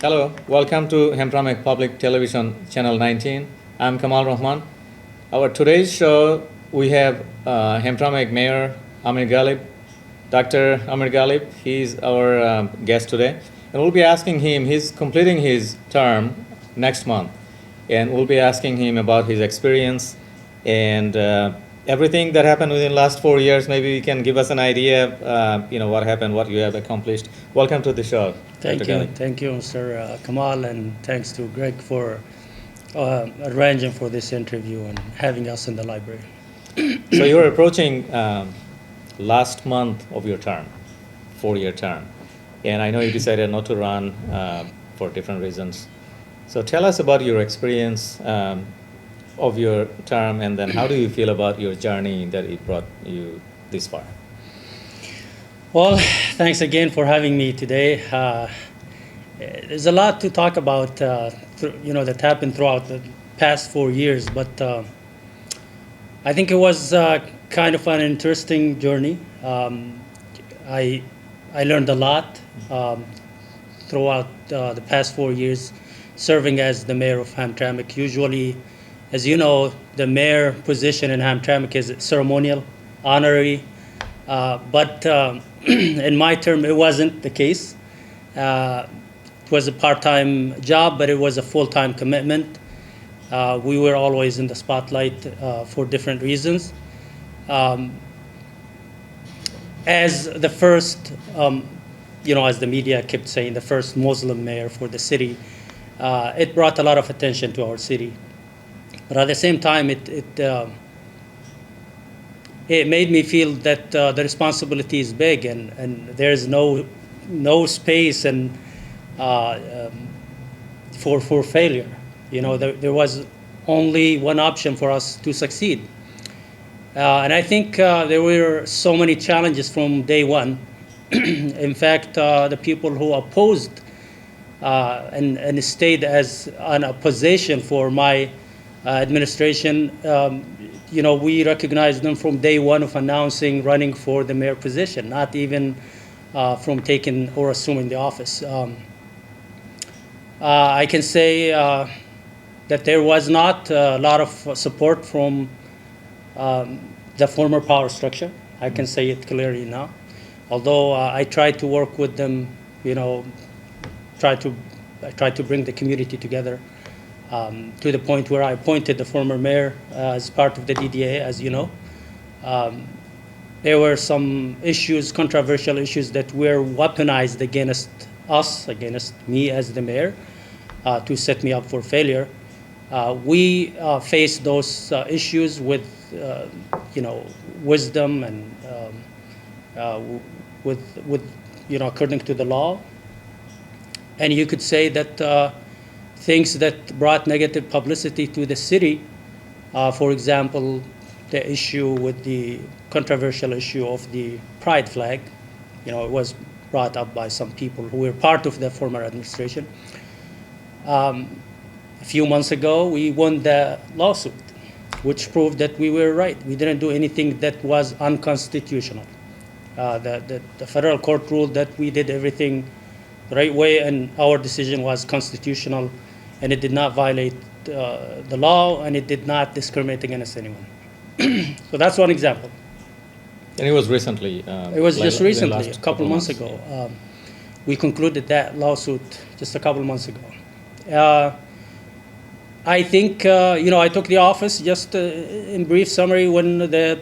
Hello, welcome to Hamtramck Public Television Channel 19. I'm Kamal Rahman. Our today's show, we have Hamtramck Mayor Amer Ghalib, Dr. Amer Ghalib. He's our guest today. And we'll be asking him, he's completing his term next month. And we'll be asking him about his experience and everything that happened within the last 4 years. Maybe you can give us an idea of what happened, what you have accomplished. Welcome to the show. Thank you, Mr. Kamal, and thanks to Greg for arranging for this interview and having us in the library. So you're approaching last month of your term, 4-year term, and I know you decided not to run for different reasons. So tell us about your experience of your term, and then how do you feel about your journey that it brought you this far? Well, thanks again for having me today. There's a lot to talk about, that happened throughout the past 4 years, but I think it was kind of an interesting journey. I learned a lot throughout the past 4 years serving as the mayor of Hamtramck. Usually, as you know, the mayor position in Hamtramck is ceremonial, honorary, but in my term, it wasn't the case. It was a part-time job, but it was a full-time commitment. We were always in the spotlight for different reasons. As the first, as the media kept saying, the first Muslim mayor for the city, it brought a lot of attention to our city. But at the same time, it made me feel that the responsibility is big, and there's no space for failure. There was only one option for us to succeed. And I think there were so many challenges from day one. In fact, the people who opposed and stayed as an opposition for my administration, we recognized them from day one of announcing running for the mayor position, not even from taking or assuming the office. I can say that there was not a lot of support from the former power structure. I can say it clearly now. Although I tried to work with them, I tried to bring the community together. To the point where I appointed the former mayor as part of the DDA, as you know. There were some issues, controversial issues, that were weaponized against us, against me as the mayor, to set me up for failure. We faced those issues with, wisdom and according to the law. And you could say that things that brought negative publicity to the city, for example, the issue with the controversial issue of the pride flag, it was brought up by some people who were part of the former administration. A few months ago, we won the lawsuit, which proved that we were right. We didn't do anything that was unconstitutional. The federal court ruled that we did everything the right way, and our decision was constitutional, and it did not violate the law, and it did not discriminate against anyone. So that's one example. And it was recently? It was just recently, a couple months ago. We concluded that lawsuit just a couple months ago. I think, I took the office just in brief summary when the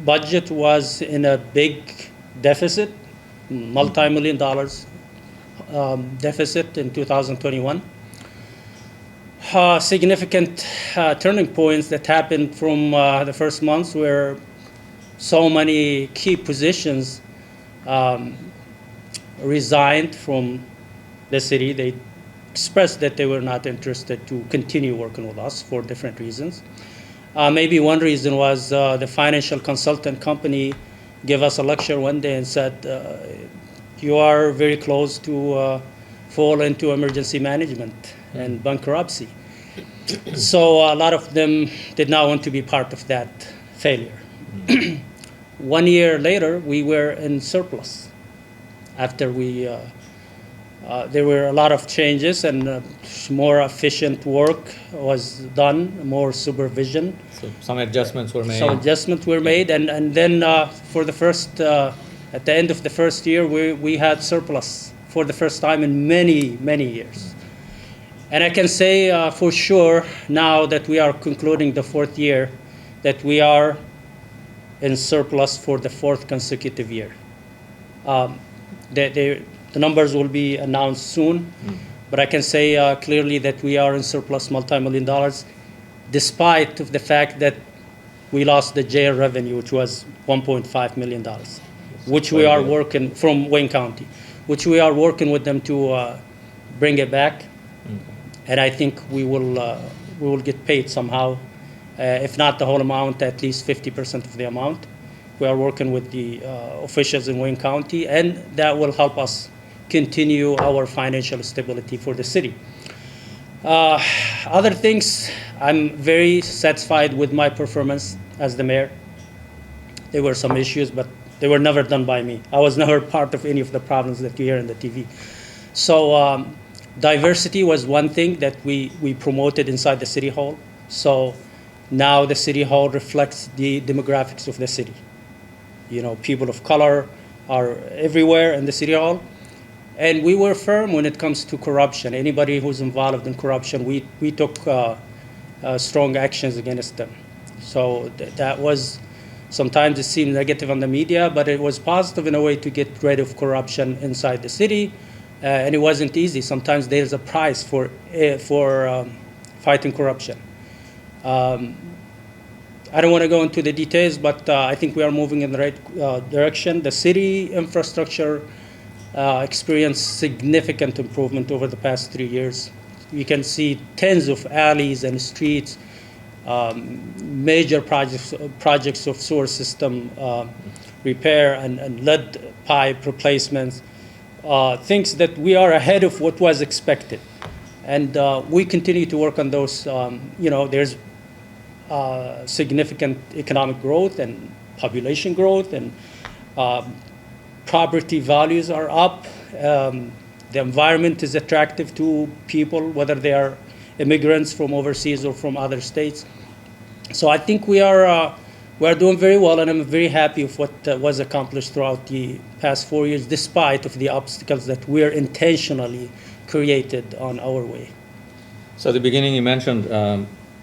budget was in a big deficit, multi-million dollars deficit in 2021. Significant turning points that happened from the first months where so many key positions resigned from the city. They expressed that they were not interested to continue working with us for different reasons. Maybe one reason was the financial consultant company gave us a lecture one day and said, you are very close to fall into emergency management and bankruptcy. So a lot of them did not want to be part of that failure. 1 year later, we were in surplus after there were a lot of changes and more efficient work was done, more supervision. So some adjustments were made. Some adjustments were made, and then for the first, at the end of the first year, we had surplus for the first time in many, many years. And I can say for sure now that we are concluding the 4th year that we are in surplus for the 4th consecutive year. The numbers will be announced soon, but I can say clearly that we are in surplus multi-million dollars, despite of the fact that we lost the jail revenue, which was $1.5 million, which we are working from Wayne County, which we are working with them to bring it back. And I think we will get paid somehow, if not the whole amount, at least 50% of the amount. We are working with the officials in Wayne County, and that will help us continue our financial stability for the city. Other things, I'm very satisfied with my performance as the mayor. There were some issues, but they were never done by me. I was never part of any of the problems that you hear on the TV. So diversity was one thing that we promoted inside the city hall. So now the city hall reflects the demographics of the city. You know, people of color are everywhere in the city hall. And we were firm when it comes to corruption. Anybody who's involved in corruption, we took strong actions against them. So that was, sometimes it seemed negative on the media, but it was positive in a way to get rid of corruption inside the city. And it wasn't easy. Sometimes there's a price for fighting corruption. I don't want to go into the details, but I think we are moving in the right direction. The city infrastructure experienced significant improvement over the past 3 years. You can see tens of alleys and streets, major projects of sewer system repair and lead pipe replacements, things that we are ahead of what was expected. And we continue to work on those. There's significant economic growth and population growth, and property values are up. The environment is attractive to people, whether they are immigrants from overseas or from other states. So I think we are doing very well, and I'm very happy with what was accomplished throughout the past 4 years, despite of the obstacles that we're intentionally created on our way. So at the beginning you mentioned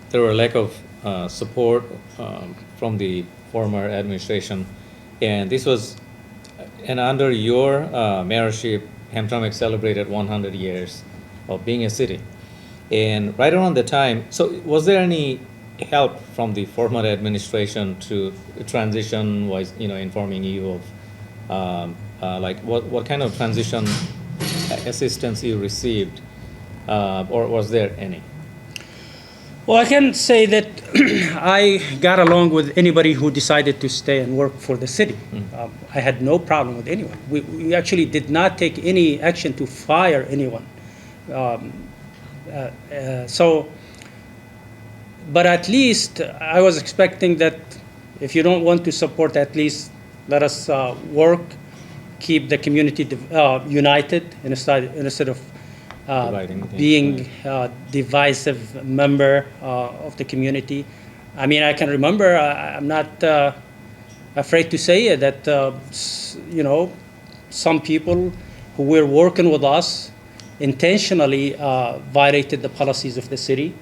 there were a lack of support from the former administration, and this was, and under your mayorship, Hamtramck celebrated 100 years of being a city. And right around the time, so was there any help from the former administration to transition, was informing you of like what kind of transition assistance you received, or was there any? Well, I can say that I got along with anybody who decided to stay and work for the city. I had no problem with anyone. We actually did not take any action to fire anyone. But at least I was expecting that if you don't want to support, at least let us work, keep the community united instead of being a divisive member of the community. I mean, I can remember, I'm not afraid to say it, that, some people who were working with us intentionally violated the policies of the city,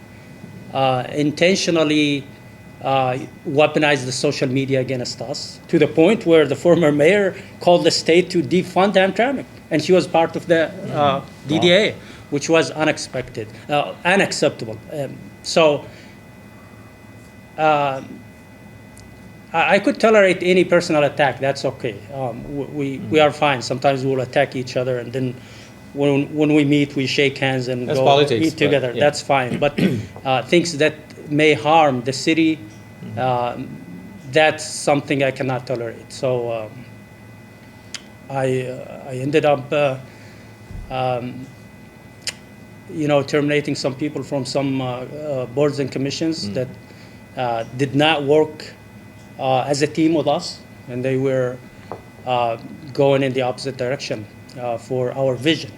intentionally weaponized the social media against us, to the point where the former mayor called the state to defund Hamtramck, and she was part of the DDA. Wow. Which was unexpected, unacceptable. I could tolerate any personal attack. That's okay. We are fine. Sometimes we'll attack each other, and then when we meet, we shake hands and That's go politics, eat but, together. yeah. That's fine. But things that may harm the city, that's something I cannot tolerate. So I ended up, terminating some people from some boards and commissions that did not work as a team with us, and they were going in the opposite direction for our vision.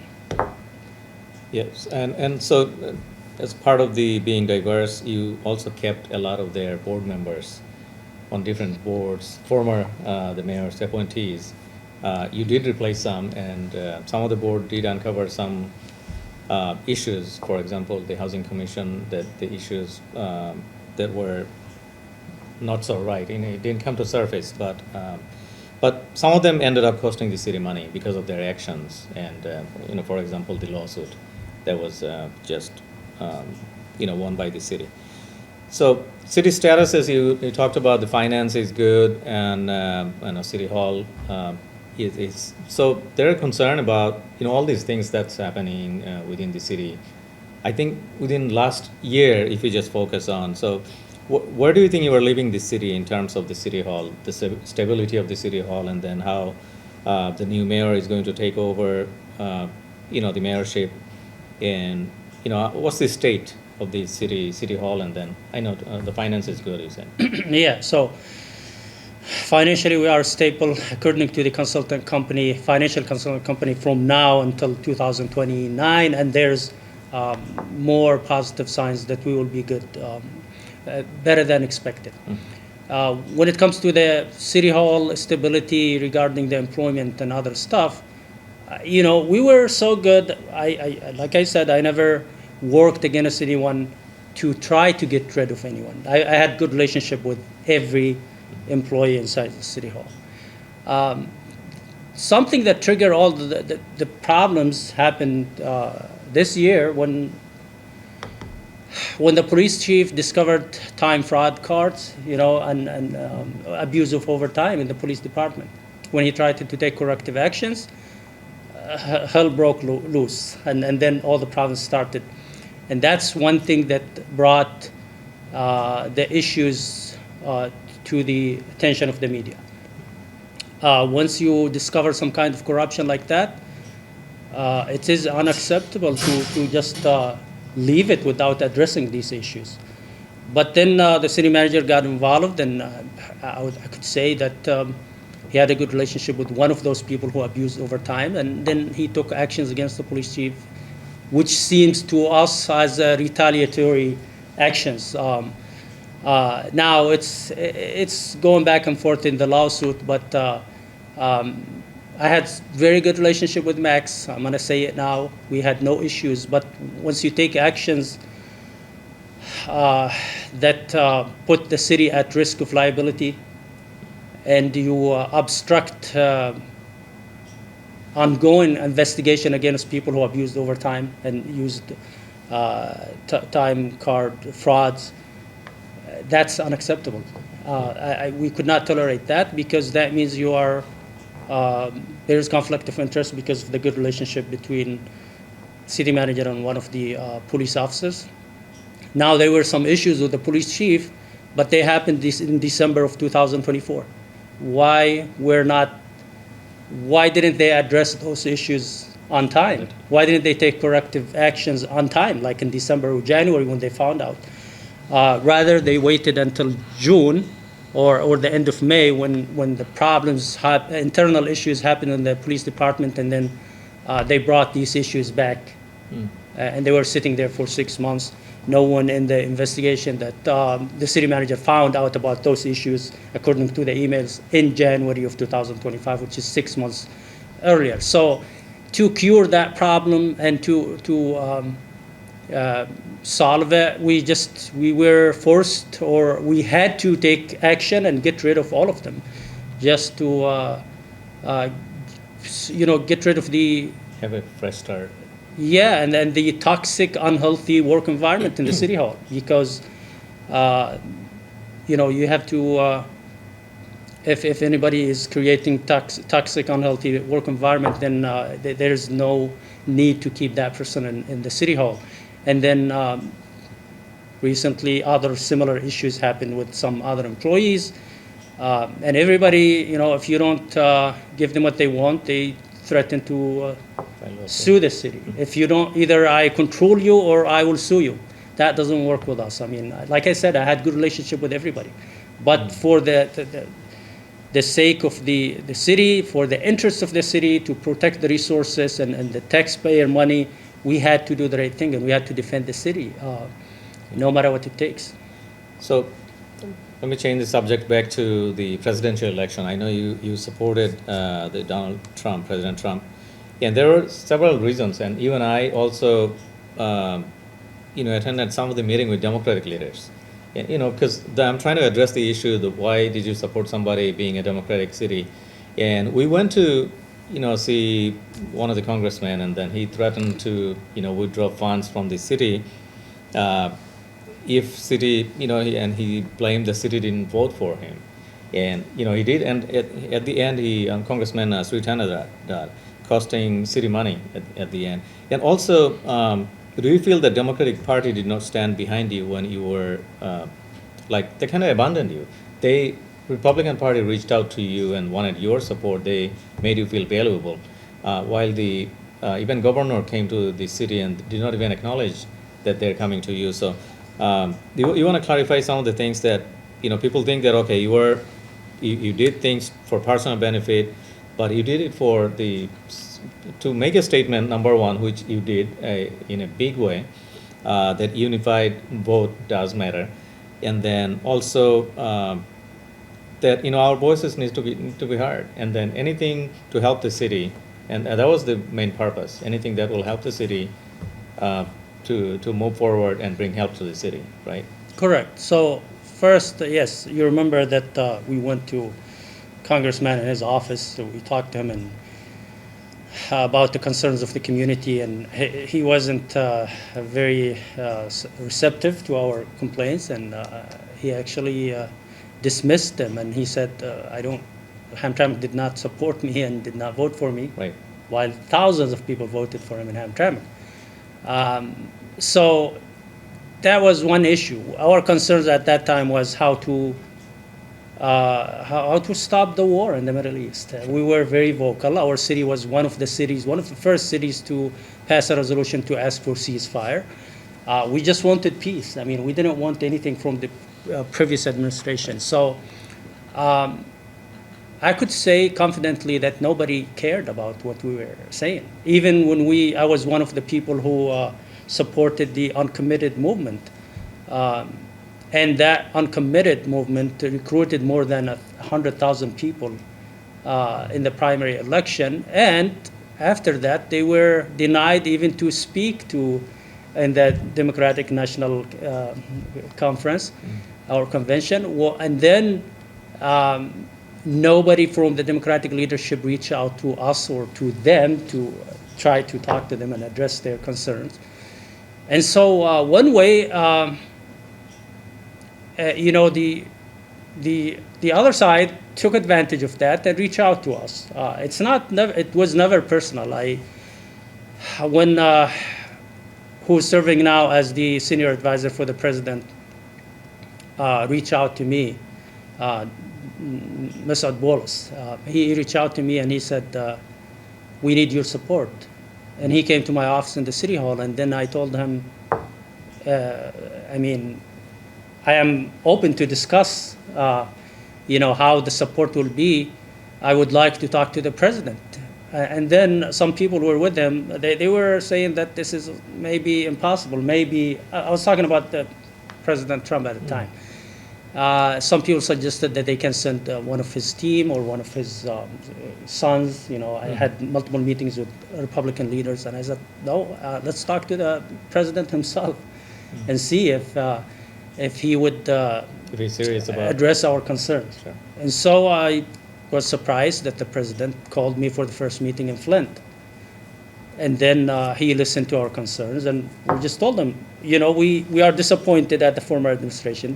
Yes, and so as part of the being diverse, you also kept a lot of their board members on different boards, former the mayor's appointees. You did replace some, and some of the board did uncover some issues. For example, the housing commission, that the issues that were not so right. It didn't come to surface, but some of them ended up costing the city money because of their actions. And for example, the lawsuit that was just won by the city. So city status, as you talked about, the finance is good, and city hall is so they're concerned about all these things that's happening within the city. I think within last year, if you just focus on, so where do you think you are leaving the city in terms of the city hall, the stability of the city hall, and then how the new mayor is going to take over, the mayorship, and what's the state of the city hall, and then I know the finance is good, you said. Yeah. So financially, we are stable according to the consultant company, financial consultant company, from now until 2029, and there's more positive signs that we will be good. Better than expected. When it comes to the city hall stability regarding the employment and other stuff, we were so good. Like I said, I never worked against anyone to try to get rid of anyone. I had good relationship with every employee inside the city hall. Something that triggered all the problems happened this year when the police chief discovered time fraud cards, and abuse of overtime in the police department. When he tried to take corrective actions, hell broke loose, and then all the problems started. And that's one thing that brought the issues to the attention of the media. Once you discover some kind of corruption like that, it is unacceptable to just leave it without addressing these issues. But then the city manager got involved, and I could say that he had a good relationship with one of those people who abused overtime, and then he took actions against the police chief, which seems to us as retaliatory actions. Now it's going back and forth in the lawsuit, but I had very good relationship with Max. I'm going to say it now. We had no issues. But once you take actions that put the city at risk of liability, and you obstruct ongoing investigation against people who abused overtime and used time card frauds, that's unacceptable. We could not tolerate that, because that means you are there is conflict of interest because of the good relationship between city manager and one of the police officers. Now, there were some issues with the police chief, but they happened in December of 2024. Why didn't they address those issues on time? Why didn't they take corrective actions on time, like in December or January when they found out? Rather, they waited until June or the end of May when the problems, internal issues happened in the police department, and then they brought these issues back. And they were sitting there for 6 months. No one in the investigation that the city manager found out about those issues, according to the emails, in January of 2025, which is 6 months earlier. So to cure that problem and to solve it, we were forced, or we had to take action and get rid of all of them, just to get rid of the Have a fresh start. Yeah, and then the toxic, unhealthy work environment in the city hall, because you have to if anybody is creating toxic, unhealthy work environment, then there's no need to keep that person in the city hall. And then recently, other similar issues happened with some other employees. And everybody, if you don't give them what they want, they threaten to sue the city. If you don't, either I control you or I will sue you. That doesn't work with us. I mean, like I said, I had good relationship with everybody. But for the sake of the city, for the interests of the city, to protect the resources and the taxpayer money, we had to do the right thing, and we had to defend the city, no matter what it takes. So let me change the subject back to the presidential election. I know you supported the President Trump, and there were several reasons, and even I also attended some of the meeting with Democratic leaders. Because I'm trying to address the issue of why did you support somebody being a Democratic city, and we went to see one of the congressmen, and then he threatened to withdraw funds from the city if city and he blamed the city didn't vote for him, and he did, and at the end he Congressman Sweetened that costing city money at the end, and also. Do you feel the Democratic Party did not stand behind you when you were, they kind of abandoned you? Republican Party reached out to you and wanted your support. They made you feel valuable, while the even governor came to the city and did not even acknowledge that they're coming to you. So you want to clarify some of the things that, people think that, okay, you did things for personal benefit, but you did it to make a statement, number one, which you did in a big way, that unified vote does matter, and then also that our voices need to be heard, and then anything to help the city, and that was the main purpose. Anything that will help the city to move forward and bring help to the city, right? Correct. So first, yes, you remember that we went to Congressman in his office, so we talked to him and about the concerns of the community, and he wasn't very receptive to our complaints, and he actually dismissed them, and he said, Hamtramck did not support me and did not vote for me, right, while thousands of people voted for him in Hamtramck. So that was one issue. Our concerns at that time was how to stop the war in the Middle East. We were very vocal. Our city was one of the first cities to pass a resolution to ask for ceasefire. We just wanted peace. I mean, we didn't want anything from the previous administration. So I could say confidently that nobody cared about what we were saying. Even when I was one of the people who supported the uncommitted movement. And that uncommitted movement recruited more than 100,000 people in the primary election. And after that, they were denied even to speak in the Democratic National Conference or Convention. And then nobody from the Democratic leadership reached out to us or to them to try to talk to them and address their concerns. And so one way, the other side took advantage of that and reached out to us. It was never personal. Who's serving now as the senior advisor for the president, reached out to me, Mas'ud Bolos. He reached out to me and he said, we need your support. And he came to my office in the city hall, and then I told him, I am open to discuss, how the support will be. I would like to talk to the president. And then some people were with him. They were saying that this is maybe impossible. Maybe I was talking about President Trump at the time. Some people suggested that they can send one of his team or one of his sons. I had multiple meetings with Republican leaders, and I said, no, let's talk to the president himself and see if he would if he's serious about address our concerns. Sure. And so I was surprised that the president called me for the first meeting in Flint. And then he listened to our concerns, and we just told him, we are disappointed at the former administration.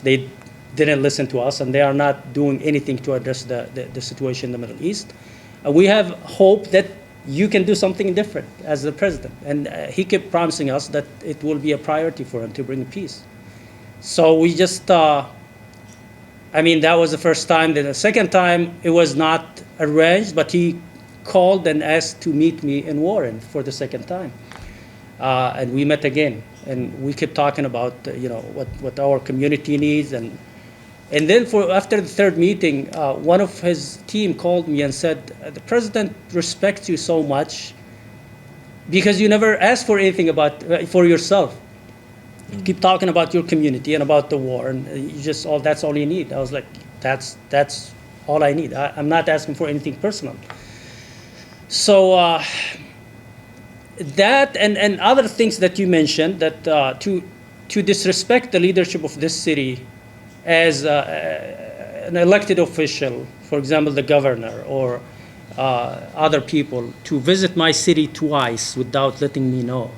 They didn't listen to us, and they are not doing anything to address the situation in the Middle East. We have hope that you can do something different as the president. And he kept promising us that it will be a priority for him to bring peace. So we just, that was the first time. Then the second time, it was not arranged, but he called and asked to meet me in Warren for the second time. And we met again. And we kept talking about, what our community needs. And then after the third meeting, one of his team called me and said, the president respects you so much because you never asked for anything for yourself. You keep talking about your community and about the war, and that's all you need. I was like, that's all I need. I'm not asking for anything personal. So that and other things that you mentioned, that to disrespect the leadership of this city as an elected official, for example, the governor or other people, to visit my city twice without letting me know,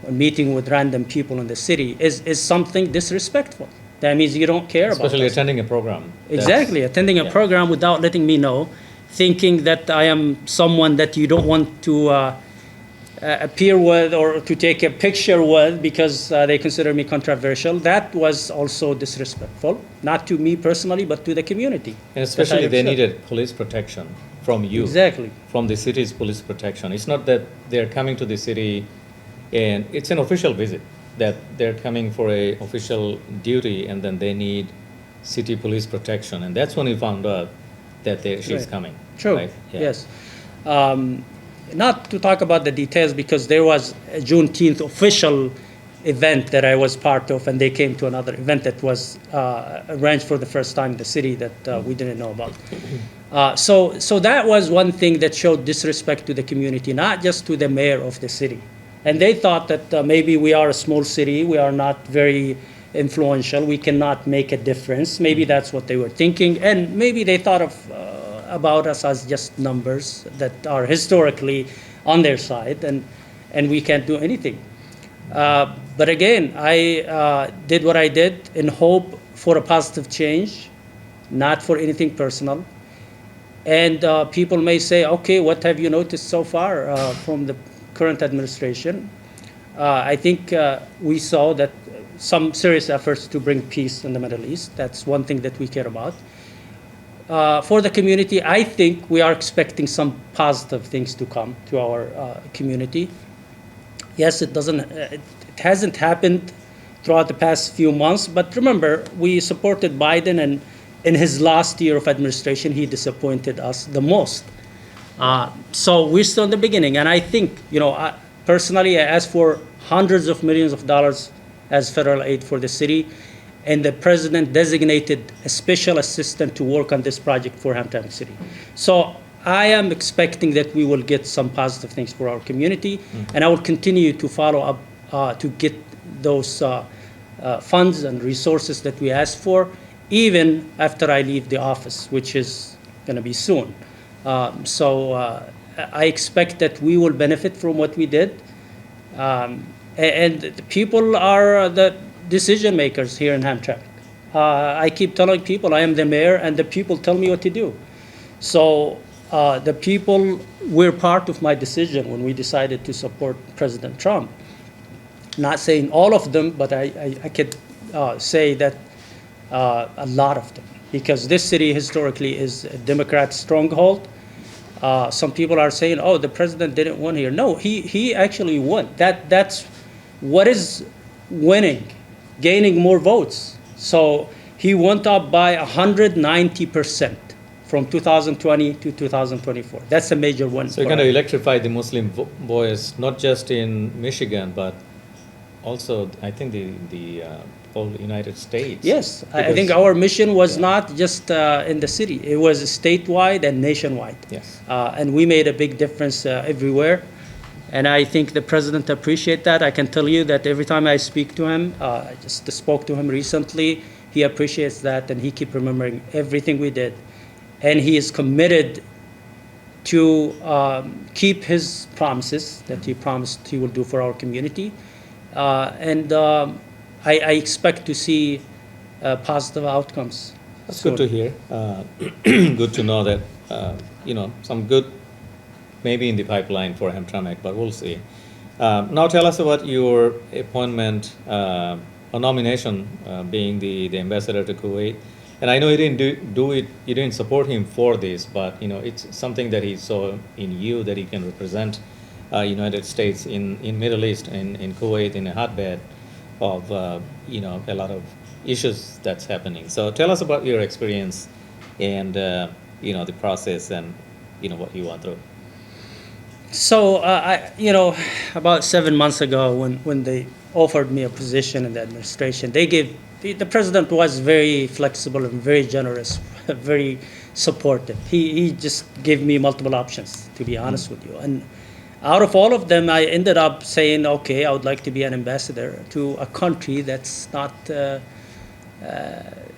or meeting with random people in the city is something disrespectful. That means you don't care about us. Especially attending a program. Exactly, attending a program without letting me know, thinking that I am someone that you don't want to appear with or to take a picture with because they consider me controversial. That was also disrespectful, not to me personally, but to the community. And especially they needed police protection from you. Exactly. From the city's police protection. It's not that they're coming to the city and it's an official visit, that they're coming for an official duty and then they need city police protection. And that's when we found out that she's coming. True, right? Yeah. Yes. Not to talk about the details because there was a Juneteenth official event that I was part of, and they came to another event that was arranged for the first time in the city that we didn't know about. So that was one thing that showed disrespect to the community, not just to the mayor of the city. And they thought that maybe we are a small city, we are not very influential, we cannot make a difference. Maybe that's what they were thinking, and maybe they thought about us as just numbers that are historically on their side, and we can't do anything. But again, I did what I did in hope for a positive change, not for anything personal. And people may say, okay, what have you noticed so far from the current administration? I think we saw that some serious efforts to bring peace in the Middle East. That's one thing that we care about. For the community, I think we are expecting some positive things to come to our community. Yes, it hasn't happened throughout the past few months, but remember, we supported Biden, and in his last year of administration, he disappointed us the most. So we're still in the beginning, and I think, personally, I asked for hundreds of millions of dollars as federal aid for the city, and the president designated a special assistant to work on this project for Hamtramck City. So I am expecting that we will get some positive things for our community, and I will continue to follow up to get those funds and resources that we asked for, even after I leave the office, which is going to be soon. So I expect that we will benefit from what we did. And the people are the decision makers here in Hamtramck. I keep telling people I am the mayor, and the people tell me what to do. So the people were part of my decision when we decided to support President Trump. Not saying all of them, but I could say that a lot of them, because this city historically is a Democrat stronghold. Some people are saying, oh, the president didn't win here. No, he actually won. That's what is winning, gaining more votes. So he went up by 190% from 2020 to 2024. That's a major win. So you're going to electrify the Muslim voice, not just in Michigan, but also, I think, the whole United States. Yes, I think our mission was not just in the city. It was statewide and nationwide. Yes. And we made a big difference everywhere. And I think the president appreciates that. I can tell you that every time I speak to him, I just spoke to him recently, he appreciates that, and he keeps remembering everything we did. And he is committed to keep his promises that he promised he will do for our community. I expect to see positive outcomes. That's So- good to hear. Good to know that, some good maybe in the pipeline for Hamtramck, but we'll see. Now tell us about your appointment or nomination, being the ambassador to Kuwait. And I know you didn't do it, you didn't support him for this, but it's something that he saw in you, that he can represent United States in Middle East, in Kuwait, in a hotbed of a lot of issues that's happening. So tell us about your experience and the process and what you went through. So, about 7 months ago, when they offered me a position in the administration, the president was very flexible and very generous, very supportive. He just gave me multiple options, to be honest with you. And out of all of them, I ended up saying, okay, I would like to be an ambassador to a country that's not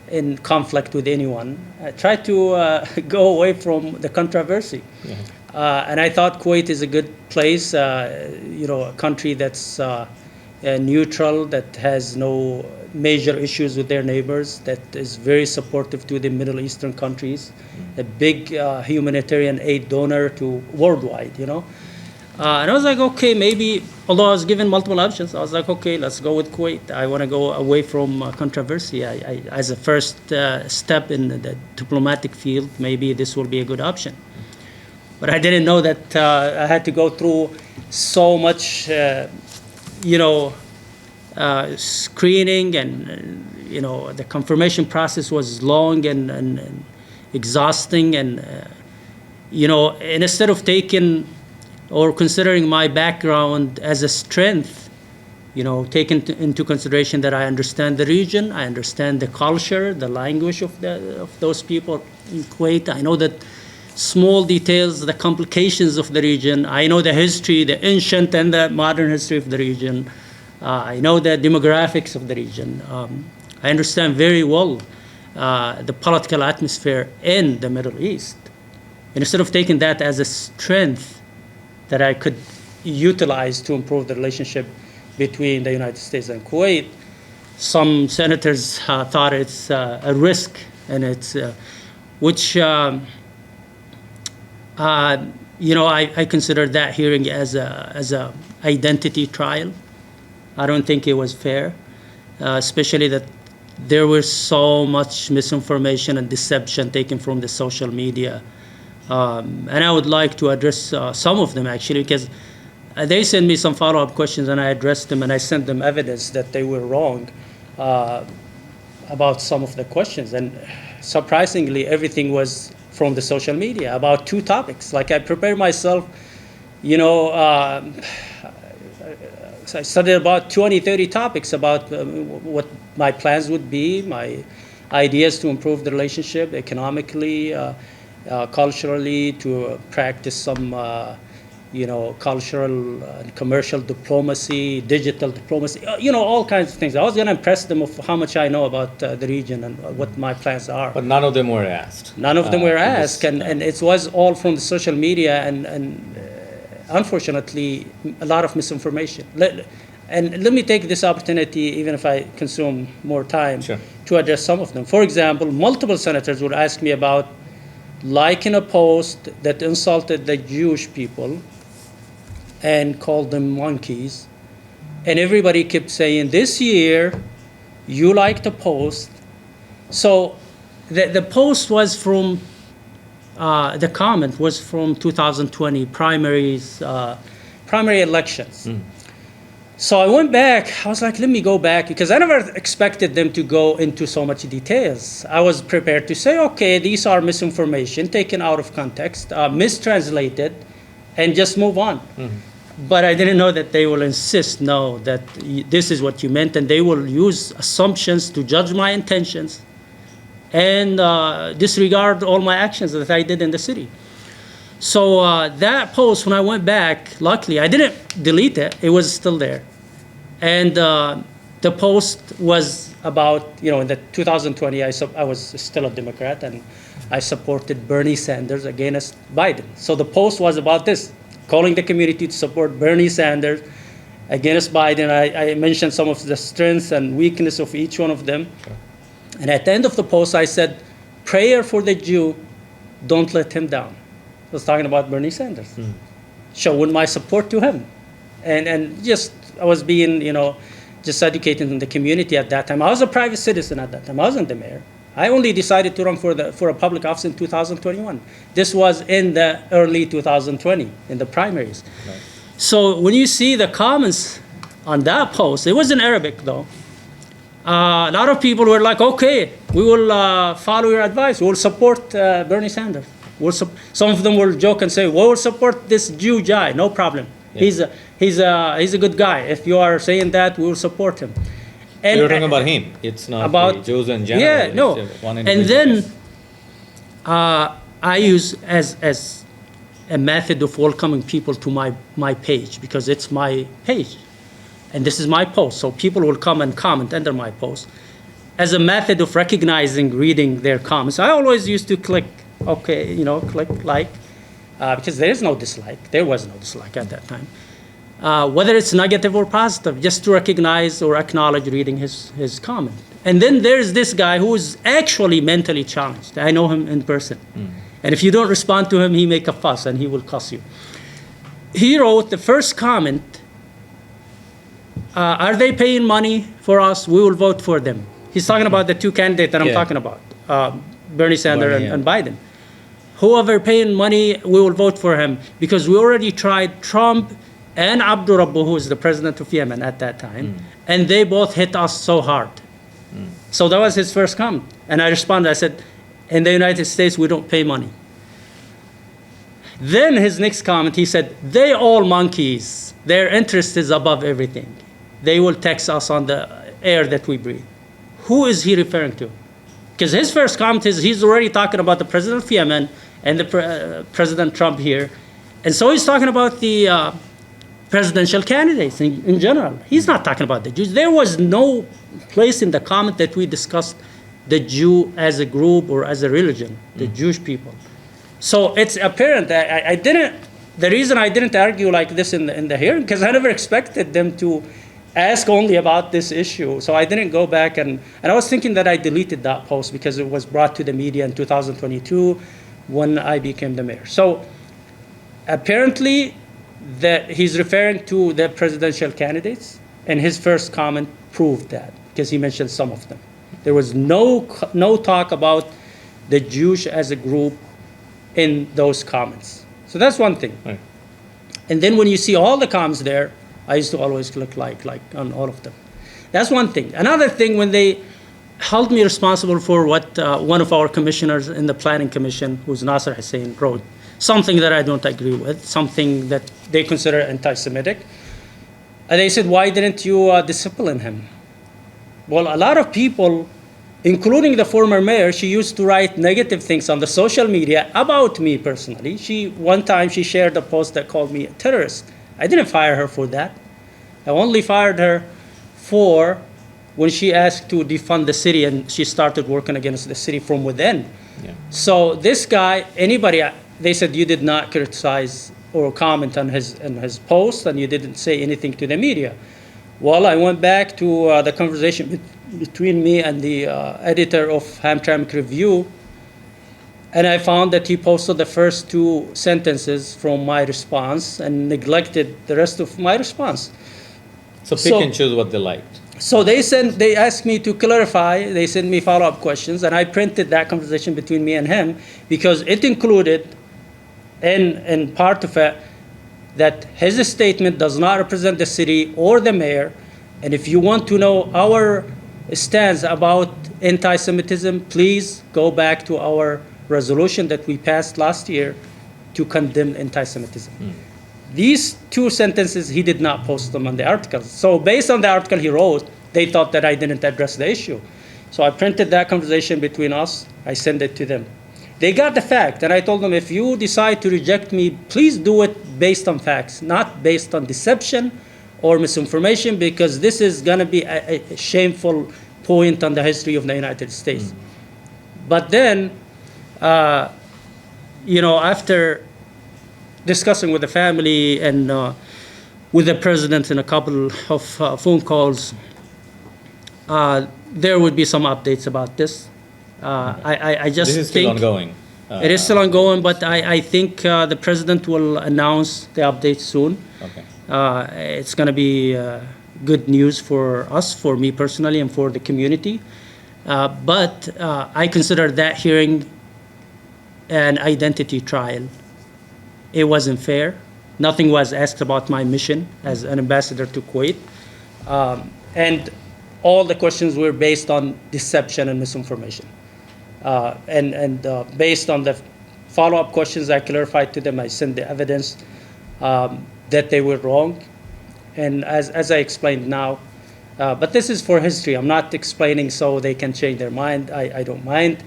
in conflict with anyone. I tried to go away from the controversy. Yeah. And I thought Kuwait is a good place, a country that's neutral, that has no major issues with their neighbors, that is very supportive to the Middle Eastern countries, a big humanitarian aid donor to worldwide, And I was like, okay, maybe, although I was given multiple options, I was like, okay, let's go with Kuwait. I want to go away from controversy. As a first step in the diplomatic field, maybe this will be a good option. But I didn't know that I had to go through so much, screening, and the confirmation process was long and exhausting, and and instead of taking or considering my background as a strength, taking into consideration that I understand the region, I understand the culture, the language of those people in Kuwait. I know that small details, the complications of the region. I know the history, the ancient and the modern history of the region. I know the demographics of the region. I understand very well the political atmosphere in the Middle East. And instead of taking that as a strength that I could utilize to improve the relationship between the United States and Kuwait, some senators thought it's a risk, and it's which. I consider that hearing as a identity trial. I don't think it was fair, especially that there was so much misinformation and deception taken from the social media. And I would like to address some of them, actually, because they sent me some follow-up questions, and I addressed them, and I sent them evidence that they were wrong about some of the questions. And surprisingly, everything was from the social media about 2 topics. Like, I prepared myself, I studied about 20, 30 topics about what my plans would be, my ideas to improve the relationship economically, culturally, to practice some, cultural and commercial diplomacy, digital diplomacy, all kinds of things. I was going to impress them of how much I know about the region and what my plans are. But none of them were asked. None of them were asked, and it was all from the social media, and unfortunately, a lot of misinformation. And let me take this opportunity, even if I consume more time, Sure. to address some of them. For example, multiple senators would ask me about liking a post that insulted the Jewish people and called them monkeys. And everybody kept saying, this year, you liked a post. So the post was from, the comment was from 2020 primary elections. So I went back. I was like, let me go back, because I never expected them to go into so much details. I was prepared to say, okay, these are misinformation taken out of context, mistranslated, and just move on. But I didn't know that they will insist, no, that this is what you meant, and they will use assumptions to judge my intentions and disregard all my actions that I did in the city. So that post, when I went back, luckily, I didn't delete it. It was still there. And the post was about, in the 2020, I was still a Democrat, and I supported Bernie Sanders against Biden. So the post was about this, calling the community to support Bernie Sanders against Biden. I mentioned some of the strengths and weakness of each one of them. And at the end of the post, I said, prayer for the Jew, don't let him down. I was talking about Bernie Sanders. Showing my support to him. And just, I was being, just educated in the community at that time. I was a private citizen at that time. I wasn't the mayor. I only decided to run for a public office in 2021. This was in the early 2020, in the primaries. Right. So when you see the comments on that post, it was in Arabic though. A lot of people were like, okay, we will follow your advice. We'll support Bernie Sanders. Some of them will joke and say, we'll support this Jew guy, no problem. Yeah. He's a good guy. If you are saying that, we will support him. And you're talking about him. It's not about the Jews in general. Yeah, no. And then I use as a method of welcoming people to my page, because it's my page. And this is my post. So people will come and comment under my post. As a method of recognizing, reading their comments, I always used to click, okay, click like, because there is no dislike. There was no dislike at that time. Whether it's negative or positive, just to recognize or acknowledge reading his comment. And then there's this guy who is actually mentally challenged. I know him in person. And if you don't respond to him, he make a fuss and he will cuss you. He wrote the first comment, are they paying money for us? We will vote for them. He's talking about the two candidates that I'm talking about, Bernie Sanders and Biden. Whoever paying money, we will vote for him, because we already tried Trump and Abdul Rabbu, who was the president of Yemen at that time, and they both hit us so hard. So that was his first comment. And I responded, I said, in the United States, we don't pay money. Then his next comment, he said, they all monkeys. Their interest is above everything. They will tax us on the air that we breathe. Who is he referring to? Because his first comment is he's already talking about the president of Yemen and the President Trump here. And so he's talking about the presidential candidates in general. He's not talking about the Jews. There was no place in the comment that we discussed the Jew as a group or as a religion, the Jewish people. So it's apparent that I didn't, the reason I didn't argue like this in the hearing, because I never expected them to ask only about this issue. So I didn't go back, and I was thinking that I deleted that post because it was brought to the media in 2022 when I became the mayor. So apparently that he's referring to the presidential candidates, and his first comment proved that, because he mentioned some of them. There was no talk about the Jews as a group in those comments. So that's one thing. Right. And then when you see all the comments there, I used to always click like on all of them. That's one thing. Another thing, when they held me responsible for what one of our commissioners in the Planning Commission, who's Nasser Hussain, wrote, something that I don't agree with, something that they consider anti-Semitic. And they said, why didn't you discipline him? Well, a lot of people, including the former mayor, she used to write negative things on the social media about me personally. One time she shared a post that called me a terrorist. I didn't fire her for that. I only fired her for when she asked to defund the city and she started working against the city from within. Yeah. So this guy, anybody, they said you did not criticize or comment on his post, and you didn't say anything to the media. Well, I went back to the conversation between me and the editor of Hamtramck Review, and I found that he posted the first two sentences from my response and neglected the rest of my response. So pick and choose what they liked. So they asked me to clarify. They sent me follow-up questions, and I printed that conversation between me and him, because it included, in part of it, that his statement does not represent the city or the mayor. And if you want to know our stance about anti-Semitism, please go back to our resolution that we passed last year to condemn anti-Semitism. These two sentences, he did not post them on the article. So based on the article he wrote, they thought that I didn't address the issue. So I printed that conversation between us. I sent it to them. They got the fact, and I told them, if you decide to reject me, please do it based on facts, not based on deception or misinformation, because this is going to be a shameful point on the history of the United States. But then, after discussing with the family and with the president in a couple of phone calls, There would be some updates about this. I just This is still think ongoing. it is still ongoing, but I think the president will announce the update soon. Okay. It's going to be good news for us, for me personally, and for the community. But I consider that hearing an identity trial. It wasn't fair. Nothing was asked about my mission as an ambassador to Kuwait. And all the questions were based on deception and misinformation. And based on the follow-up questions I clarified to them, I sent the evidence that they were wrong. And as I explained now, but this is for history. I'm not explaining so they can change their mind. I don't mind.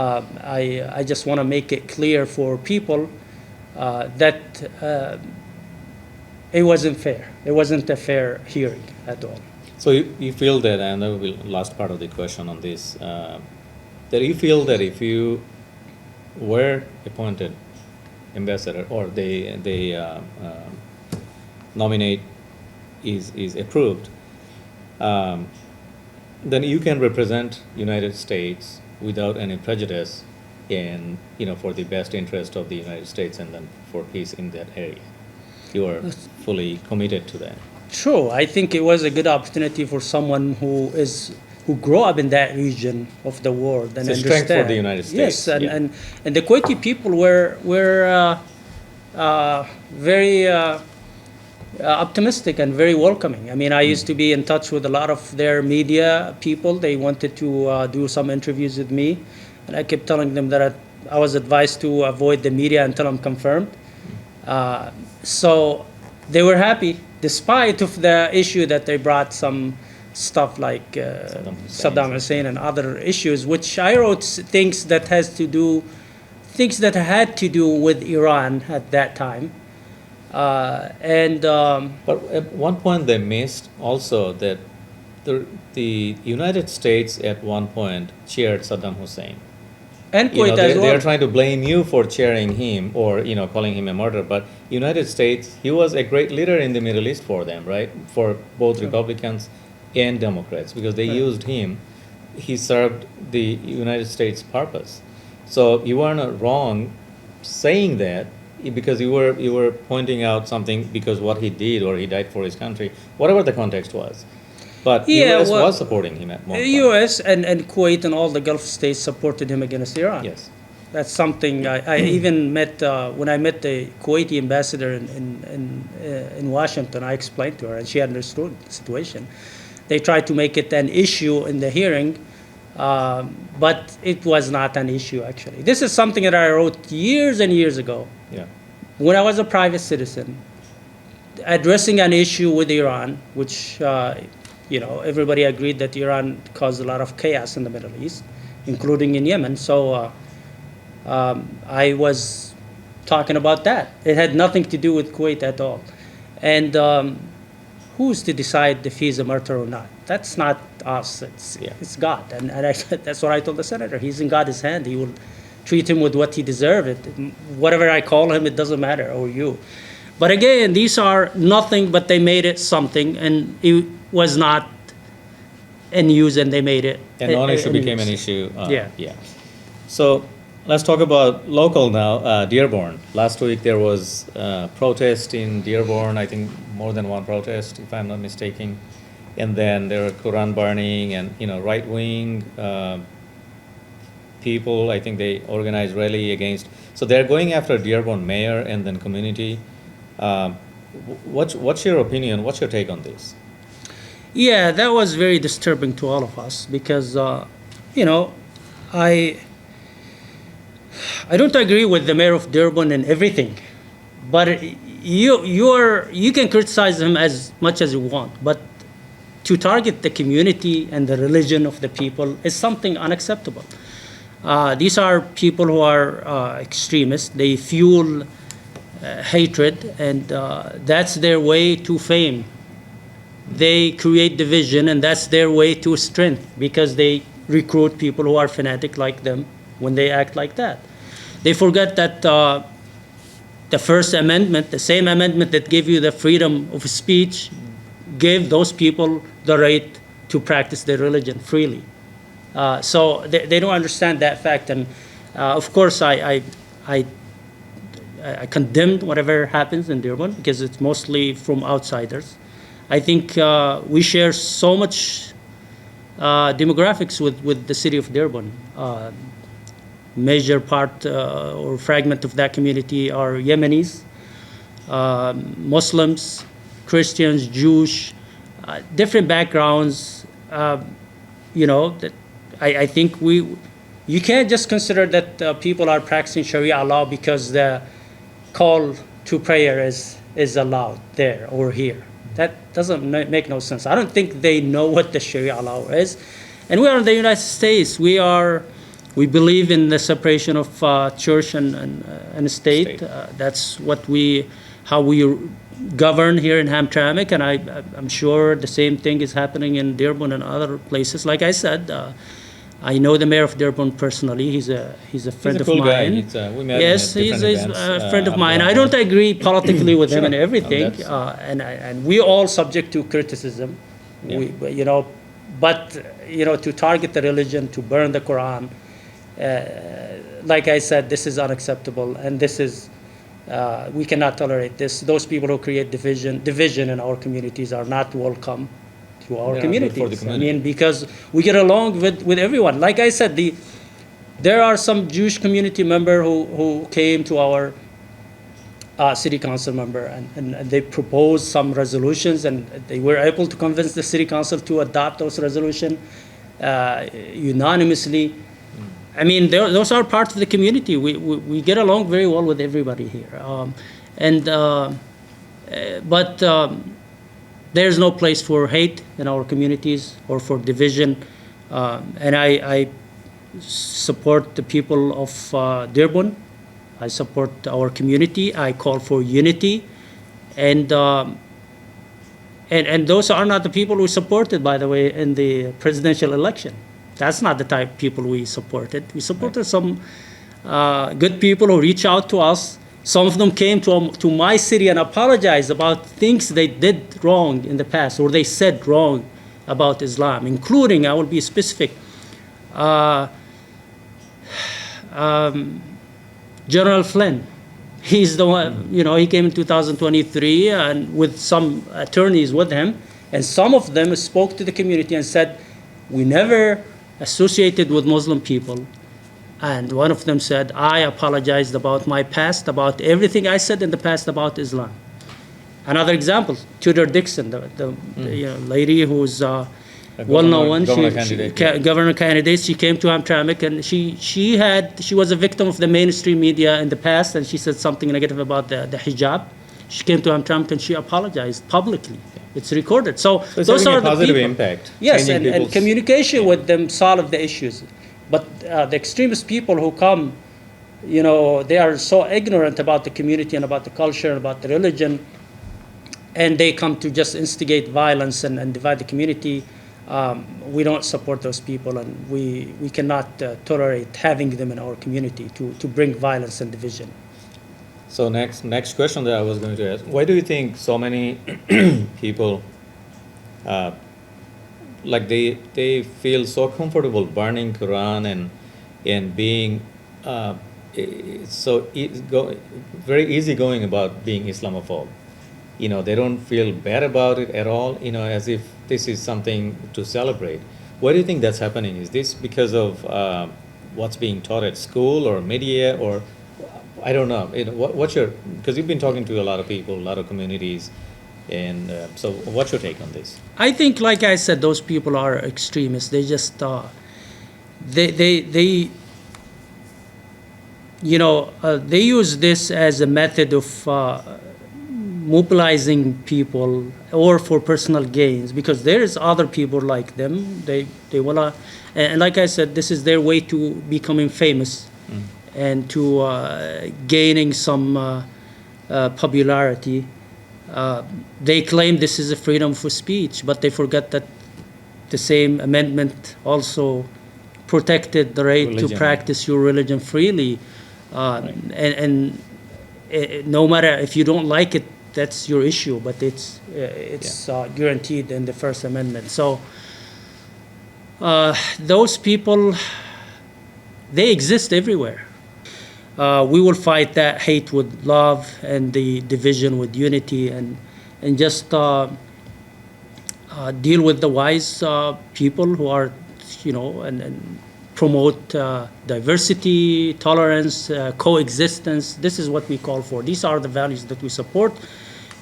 I just want to make it clear for people that it wasn't fair. It wasn't a fair hearing at all. So you feel that, and that will be the last part of the question on this, that you feel that if you were appointed ambassador or they nominate is approved, then you can represent United States without any prejudice and for the best interest of the United States and then for peace in that area. You are fully committed to that. True. I think it was a good opportunity for someone who grew up in that region of the world and It's a strength understand. for the United States. Yes, and, yeah. and the Kuwaiti people were very optimistic and very welcoming. I mean, I used to be in touch with a lot of their media people. They wanted to do some interviews with me, and I kept telling them that I was advised to avoid the media until I'm confirmed. So they were happy, despite of the issue that they brought some stuff like Saddam Hussein and other issues, which I wrote things that had to do with Iran at that time. But at one point they missed also that the United States at one point cheered Saddam Hussein. And Kuwait as well. They are trying to blame you for cheering him or calling him a murderer. But United States, he was a great leader in the Middle East for them, right? For both Republicans and Democrats, because they used him. He served the United States purpose. So you are not wrong saying that, because you were pointing out something because what he did or he died for his country, whatever the context was. But U.S. was supporting him at one point. U.S. and Kuwait and all the Gulf states supported him against Iran. Yes. That's something I even met when I met the Kuwaiti ambassador in Washington. I explained to her, and she understood the situation. They tried to make it an issue in the hearing, but it was not an issue actually. This is something that I wrote years and years ago. Yeah. When I was a private citizen, addressing an issue with Iran, which everybody agreed that Iran caused a lot of chaos in the Middle East, including in Yemen. So I was talking about that. It had nothing to do with Kuwait at all. And who's to decide if he's a murderer or not? That's not us. It's God. And that's what I told the senator. He's in God's hand. He will treat him with what he deserved. Whatever I call him, it doesn't matter, or you. But again, these are nothing, but they made it something, and it was not a news, and they made it. And non-issue became an issue. Yeah. So let's talk about local now, Dearborn. Last week there was a protest in Dearborn, I think more than one protest, if I'm not mistaken. And then there were Quran burning and, right-wing people, I think they organized rally against. So they're going after Dearborn mayor and then community. What's your opinion? What's your take on this? Yeah, that was very disturbing to all of us because, I don't agree with the mayor of Dearborn and everything, but you can criticize him as much as you want, but to target the community and the religion of the people is something unacceptable. These are people who are extremists. They fuel hatred, and that's their way to fame. They create division, and that's their way to strength, because they recruit people who are fanatic like them when they act like that. They forget that the First Amendment, the same amendment that gave you the freedom of speech, gave those people the right to practice their religion freely. So they don't understand that fact, and of course I condemned whatever happens in Dearborn because it's mostly from outsiders. I think we share so much demographics with the city of Dearborn. Major part or fragment of that community are Yemenis, Muslims, Christians, Jewish, different backgrounds. That I think you can't just consider that people are practicing Sharia law because the call to prayer is allowed there or here. That doesn't make no sense. I don't think they know what the Sharia law is. And we are in the United States. We believe in the separation of church and state. That's how we govern here in Hamtramck, and I'm sure the same thing is happening in Dearborn and other places. Like I said, I know the mayor of Dearborn personally. He's a friend of cool mine. Guy. We met Yes, him at he's different events, a friend of mine. I don't agree politically with him and everything, and we all subject to criticism. Yeah. But to target the religion, to burn the Quran. Like I said, this is unacceptable, and this is we cannot tolerate this. Those people who create division in our communities are not welcome to our communities. For the community. I mean, because we get along with everyone. Like I said, there are some Jewish community member who came to our city council member, and they proposed some resolutions, and they were able to convince the city council to adopt those resolutions unanimously. I mean, those are part of the community. We get along very well with everybody here, but there's no place for hate in our communities or for division. And I support the people of Dearborn. I support our community. I call for unity, and those are not the people we supported, by the way, in the presidential election. That's not the type of people we supported. We supported some good people who reached out to us. Some of them came to my city and apologized about things they did wrong in the past, or they said wrong about Islam, including, I will be specific, General Flynn. He's the one, he came in 2023 and with some attorneys with him, and some of them spoke to the community and said, we never associated with Muslim people. And one of them said, I apologized about my past, about everything I said in the past about Islam. Another example, Tudor Dixon, the lady who's well-known, governor candidate. She came to Hamtramck, and she was a victim of the mainstream media in the past, and she said something negative about the hijab. She came to Hamtramck and she apologized publicly. It's recorded. So those are a positive impact. Yes, and communication with them solve the issues. But the extremist people who come, they are so ignorant about the community and about the culture and about the religion, and they come to just instigate violence and divide the community. We don't support those people, and we cannot tolerate having them in our community to bring violence and division. So next question that I was going to ask, why do you think so many people, they feel so comfortable burning Quran and being very easygoing about being Islamophobe? They don't feel bad about it at all, as if this is something to celebrate. Why do you think that's happening? Is this because of what's being taught at school or media, or I don't know. Because you've been talking to a lot of people, a lot of communities, and so what's your take on this? I think, like I said, those people are extremists. They just they use this as a method of mobilizing people or for personal gains, because there is other people like them. They wanna, and like I said, this is their way to becoming famous. And to gaining some popularity. They claim this is a freedom of speech, but they forget that the same amendment also protected the right to practice your religion freely. And no matter if you don't like it, that's your issue, but it's guaranteed in the First Amendment. So Those people, they exist everywhere. We will fight that hate with love and the division with unity, and just deal with the wise people who are, and promote diversity, tolerance, coexistence. This is what we call for. These are the values that we support,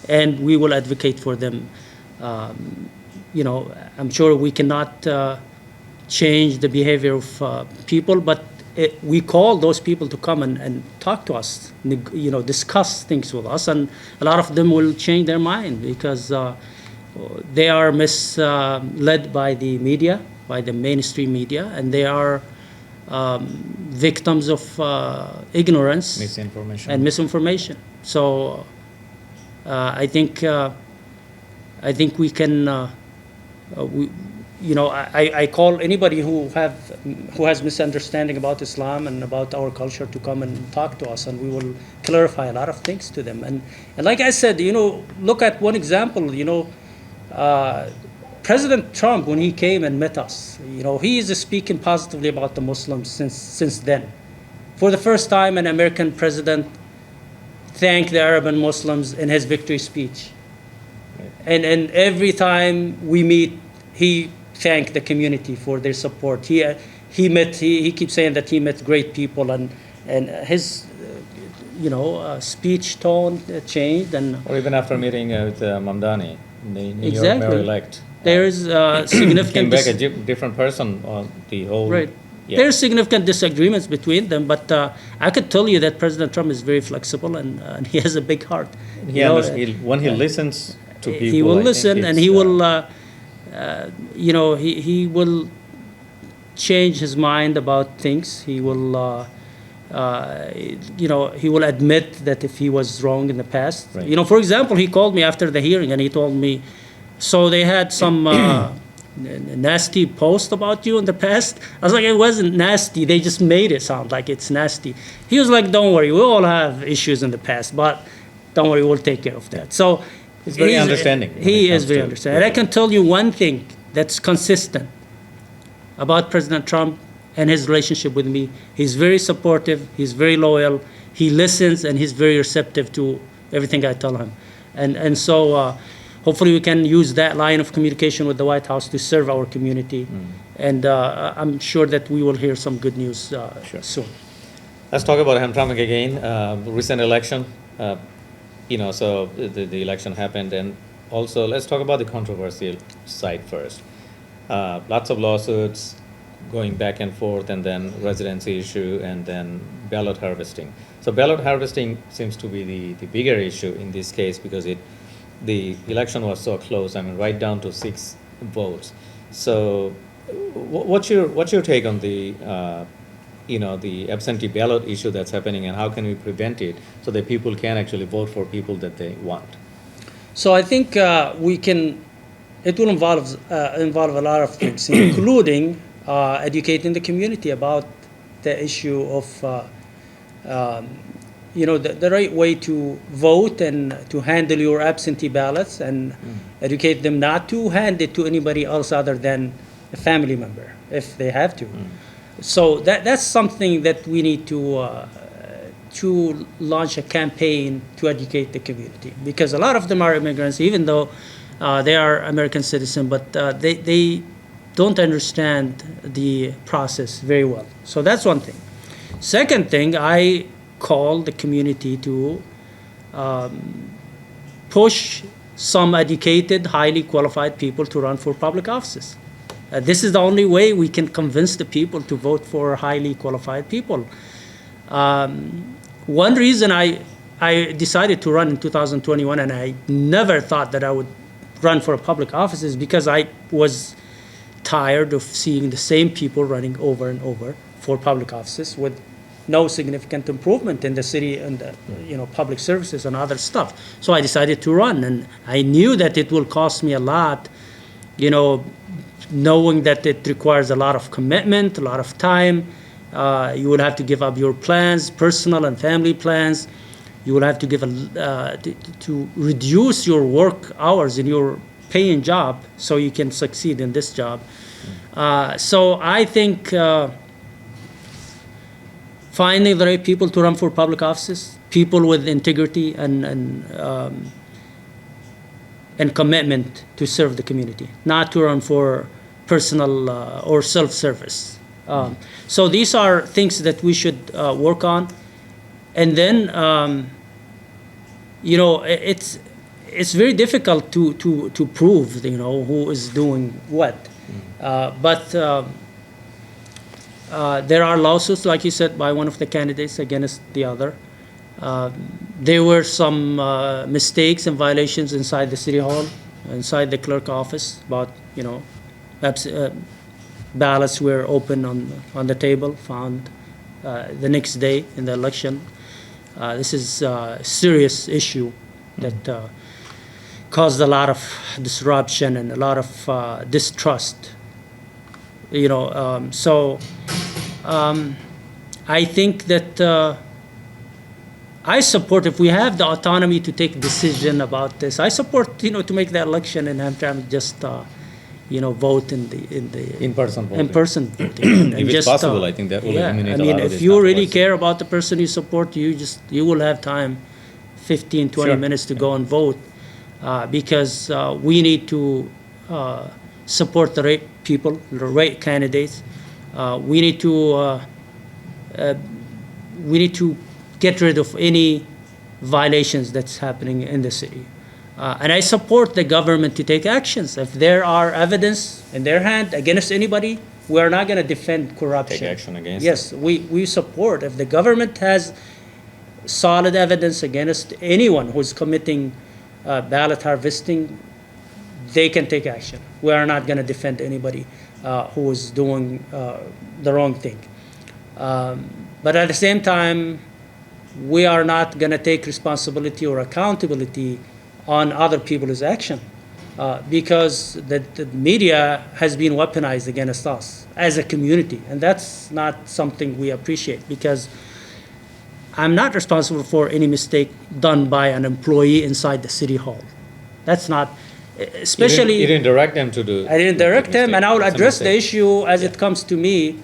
and we will advocate for them. I'm sure we cannot change the behavior of people, but we call those people to come and talk to us, discuss things with us, and a lot of them will change their mind because they are misled by the media, by the mainstream media, and they are victims of ignorance, misinformation. So I think we can. I call anybody who has misunderstanding about Islam and about our culture to come and talk to us, and we will clarify a lot of things to them. And like I said, look at one example. President Trump, when he came and met us, he is speaking positively about the Muslims since then. For the first time, an American president thanked the Arab and Muslims in his victory speech. And every time we meet, he thanked the community for their support. He keeps saying that he met great people, and his speech tone changed. Or even after meeting with Mamdani, the New York Exactly. mayor-elect. There is significant came back a different person on the whole. Right. Yeah. There's significant disagreements between them, but I could tell you that President Trump is very flexible, and he has a big heart. When he listens to people, he will I think listen, and he will, he will change his mind about things. He will, he will admit that if he was wrong in the past. Right. For example, he called me after the hearing, and he told me, so they had some nasty post about you in the past. I was like, it wasn't nasty. They just made it sound like it's nasty. He was like, don't worry, we all have issues in the past, but don't worry, we'll take care of that. So he's very understanding. He is very understanding. And I can tell you one thing that's consistent about President Trump and his relationship with me. He's very supportive. He's very loyal. He listens, and he's very receptive to everything I tell him. And so hopefully we can use that line of communication with the White House to serve our community. And I'm sure that we will hear some good news soon. Let's talk about Hamtramck again. Recent election. So the election happened, and also let's talk about the controversial side first. Lots of lawsuits going back and forth, and then residency issue, and then ballot harvesting. So ballot harvesting seems to be the bigger issue in this case because the election was so close. I mean, right down to 6 votes. So what's your take on the the absentee ballot issue that's happening, and how can we prevent it so that people can actually vote for people that they want? So I think we can. It will involve a lot of things, including educating the community about the issue of the right way to vote and to handle your absentee ballots, and educate them not to hand it to anybody else other than a family member if they have to. So that's something that we need to launch a campaign to educate the community, because a lot of them are immigrants, even though they are American citizens, but they don't understand the process very well. So that's one thing. Second thing, I call the community to push some educated, highly qualified people to run for public offices. This is the only way we can convince the people to vote for highly qualified people. One reason I decided to run in 2021, and I never thought that I would run for a public office, is because I was tired of seeing the same people running over and over for public offices with no significant improvement in the city and public services and other stuff. So I decided to run, and I knew that it will cost me a lot, knowing that it requires a lot of commitment, a lot of time. You will have to give up your plans, personal and family plans. You will have to give to reduce your work hours in your paying job so you can succeed in this job. So I think finding the right people to run for public offices, people with integrity and commitment to serve the community, not to run for personal or self-service. So these are things that we should work on. And then, it's very difficult to prove, who is doing what. But there are lawsuits, like you said, by one of the candidates against the other. There were some mistakes and violations inside the city hall, inside the clerk office, about, ballots were open on the table, found the next day in the election. This is a serious issue that caused a lot of disruption and a lot of distrust. I think that I support, if we have the autonomy to take decision about this, I support, to make the election in Hamtramck just, vote In-person voting. in-person voting. If it's possible, I think that will eliminate a lot of if this you really controversy. care about the person you support, you will have time, 15, 20 Sure. minutes to go and vote, because we need to support the right people, the right candidates. We need to get rid of any violations that's happening in the city. And I support the government to take actions. If there are evidence in their hand against anybody, we are not going to defend corruption. Take action against Yes, we support. If the government has solid evidence against anyone who's committing ballot harvesting, they can take action. We are not going to defend anybody who is doing the wrong thing. But at the same time, we are not going to take responsibility or accountability on other people's action, because the media has been weaponized against us as a community, and that's not something we appreciate, because I'm not responsible for any mistake done by an employee inside the city hall. That's not, especially... You didn't direct them to do... I didn't direct them, mistake. and I will It's a address the mistake. issue as it comes to me.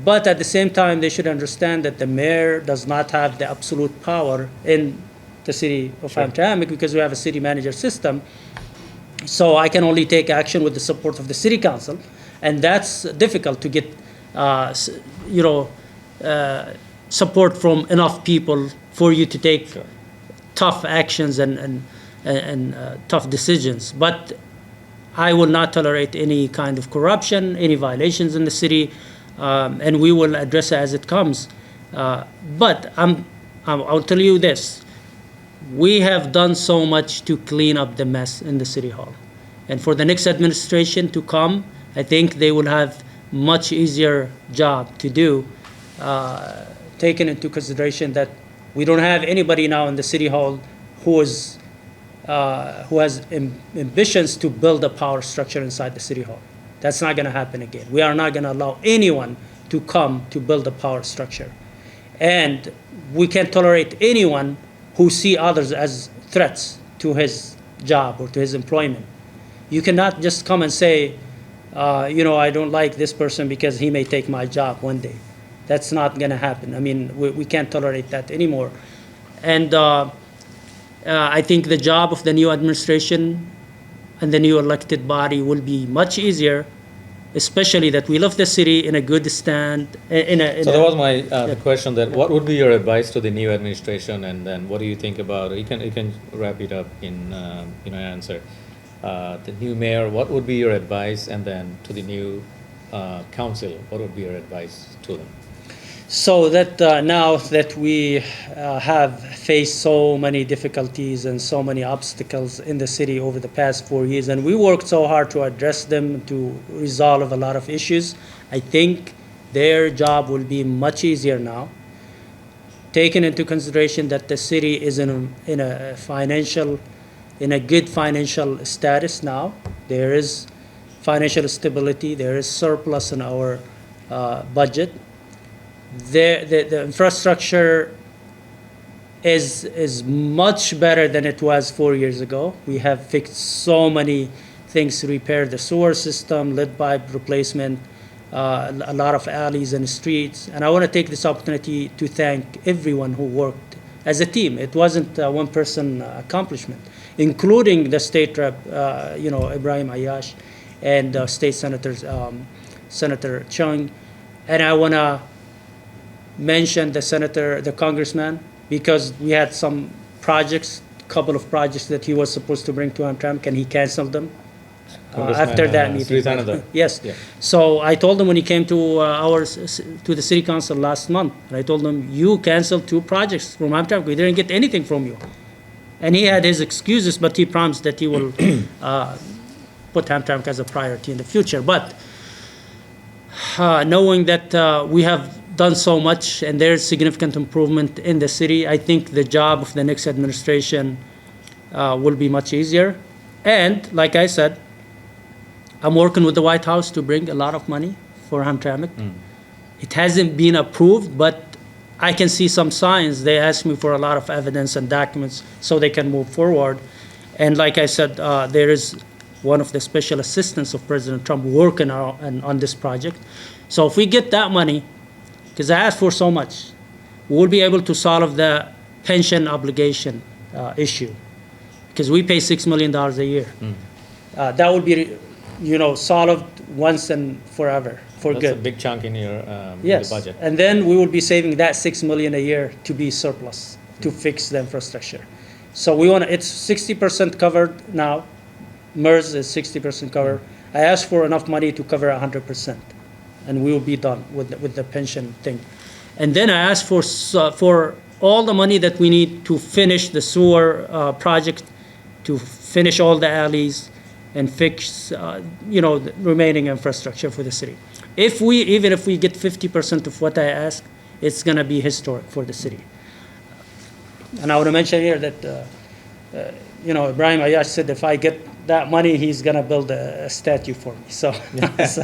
But at the same time, they should understand that the mayor does not have the absolute power in the city of Hamtramck, because we have a city manager system. So I can only take action with the support of the city council, and that's difficult to get, support from enough people for you to take tough actions and tough decisions. But I will not tolerate any kind of corruption, any violations in the city, and we will address it as it comes. But I'll tell you this. We have done so much to clean up the mess in the city hall. And for the next administration to come, I think they will have much easier job to do, taking into consideration that we don't have anybody now in the city hall who has ambitions to build a power structure inside the city hall. That's not going to happen again. We are not going to allow anyone to come to build a power structure. And we can't tolerate anyone who see others as threats to his job or to his employment. You cannot just come and say, I don't like this person because he may take my job one day. That's not going to happen. I mean, we can't tolerate that anymore. And I think the job of the new administration and the new elected body will be much easier, especially that we left the city in a good stand. So that was my the question, that what would be your advice to the new administration, and then what do you think about, you can wrap it up in answer. The new mayor, what would be your advice, and then to the new council, what would be your advice to them? So that now that we have faced so many difficulties and so many obstacles in the city over the past 4 years, and we worked so hard to address them, to resolve a lot of issues, I think their job will be much easier now, taking into consideration that the city is in a good financial status now. There is financial stability, there is surplus in our budget. The infrastructure is much better than it was 4 years ago. We have fixed so many things to repair the sewer system, lead pipe replacement, a lot of alleys and streets. And I want to take this opportunity to thank everyone who worked as a team. It wasn't a one-person accomplishment, including the state rep, Ibrahim Ayash, and state senators, Senator Chung. And I want to mention the congressman, because we had some projects, couple of projects that he was supposed to bring to Hamtramck, and he canceled them after that meeting. Yes. Yeah. So I told him when he came to the city council last month, and I told him, you canceled 2 projects from Hamtramck. We didn't get anything from you. And he had his excuses, but he promised that he will put Hamtramck as a priority in the future. But knowing that we have done so much and there's significant improvement in the city, I think the job of the next administration will be much easier. And like I said, I'm working with the White House to bring a lot of money for Hamtramck. It hasn't been approved, but I can see some signs. They asked me for a lot of evidence and documents so they can move forward. And like I said, there is one of the special assistants of President Trump working on this project. So if we get that money, because I asked for so much, we'll be able to solve the pension obligation issue, because we pay $6 million a year. That will be, solved once and forever for good. That's a big chunk in your yes. budget. And then we will be saving that $6 million a year to be surplus to fix the infrastructure. So we want it's 60% covered now. MERS is 60% covered. I asked for enough money to cover 100%, and we will be done with the pension thing. And then I asked for all the money that we need to finish the sewer project, to finish all the alleys, and fix the remaining infrastructure for the city. Even if we get 50% of what I asked, it's going to be historic for the city. And I want to mention here that Ibrahim Ayash said if I get that money, he's going to build a statue for me. So, we'll see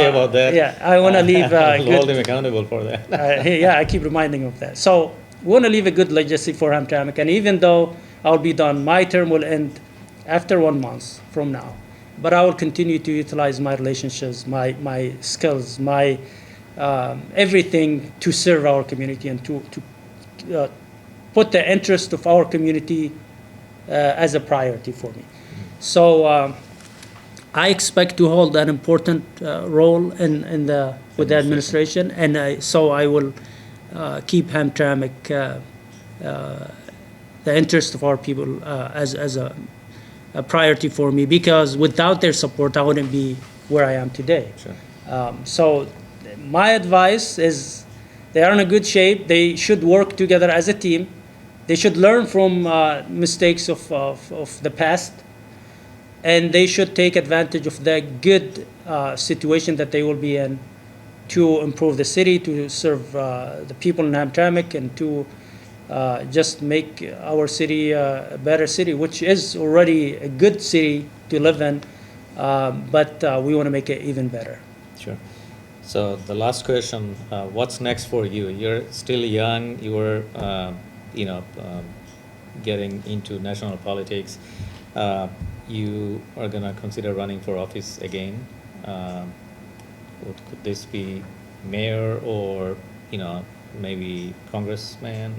about that. Yeah, I want to leave hold him accountable for that. I keep reminding him of that. So we want to leave a good legacy for Hamtramck. And even though I'll be done, my term will end after 1 month from now. But I will continue to utilize my relationships, my skills, my everything to serve our community and to put the interest of our community as a priority for me. So I expect to hold an important role with the administration, and so I will keep Hamtramck, the interest of our people as a priority for me, because without their support, I wouldn't be where I am today. Sure. So my advice is they are in a good shape. They should work together as a team. They should learn from mistakes of the past, and they should take advantage of the good situation that they will be in to improve the city, to serve the people in Hamtramck, and to just make our city a better city, which is already a good city to live in, but we want to make it even better. Sure. So the last question, what's next for you? You're still young. You were, getting into national politics. You are going to consider running for office again. Could this be mayor or, maybe congressman?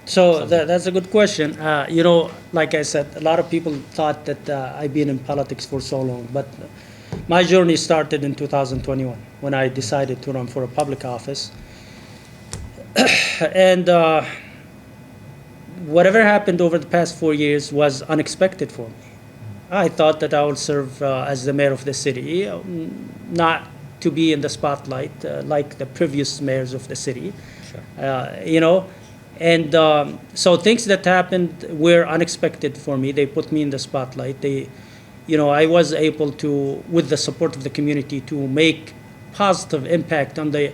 So that's a good question. Like I said, a lot of people thought that I've been in politics for so long, but my journey started in 2021 when I decided to run for a public office. And whatever happened over the past 4 years was unexpected for me. I thought that I would serve as the mayor of the city, not to be in the spotlight like the previous mayors of the city. Sure. And so things that happened were unexpected for me. They put me in the spotlight. I was able to, with the support of the community, to make positive impact on the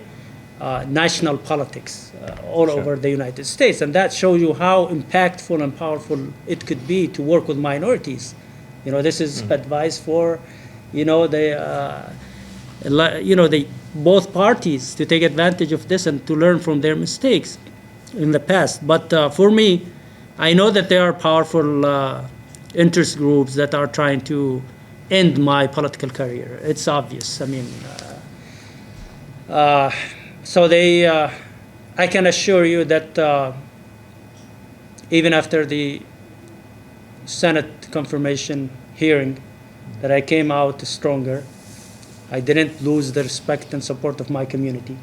national politics all Sure. over the United States. And that shows you how impactful and powerful it could be to work with minorities. This is advice for, both parties to take advantage of this and to learn from their mistakes in the past. But for me, I know that there are powerful interest groups that are trying to end my political career. It's obvious. I mean, so I can assure you that even after the Senate confirmation hearing, that I came out stronger. I didn't lose the respect and support of my community.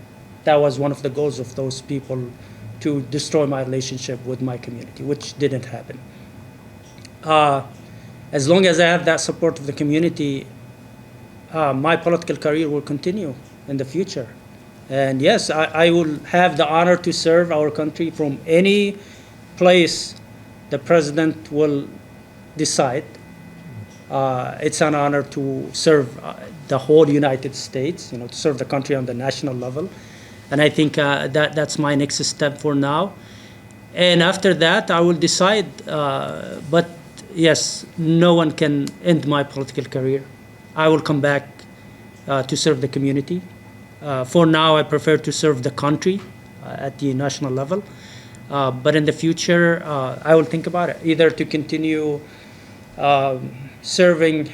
That was one of the goals of those people, to destroy my relationship with my community, which didn't happen. As long as I have that support of the community, my political career will continue in the future. And yes, I will have the honor to serve our country from any place the president will decide. It's an honor to serve the whole United States, to serve the country on the national level. And I think that's my next step for now. And after that, I will decide. But yes, no one can end my political career. I will come back to serve the community. For now, I prefer to serve the country at the national level. But in the future, I will think about it, either to continue serving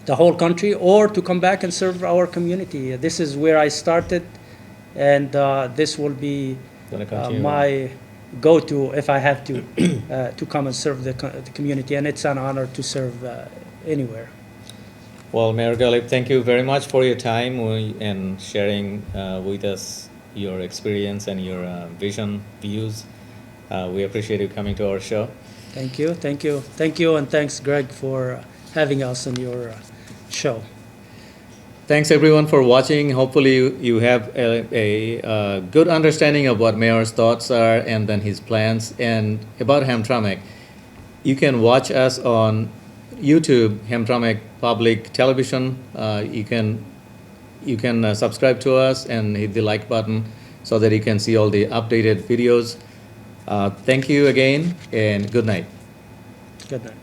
the whole country or to come back and serve our community. This is where I started, and this will be my go-to if I have to come and serve the community, and it's an honor to serve anywhere. Well, Mayor Ghalib, thank you very much for your time and sharing with us your experience and your views. We appreciate you coming to our show. Thank you, and thanks, Greg, for having us on your show. Thanks everyone for watching. Hopefully you have a good understanding of what Mayor's thoughts are and then his plans. And about Hamtramck, you can watch us on YouTube, Hamtramck Public Television. You can subscribe to us and hit the like button so that you can see all the updated videos. Thank you again, and good night. Good night.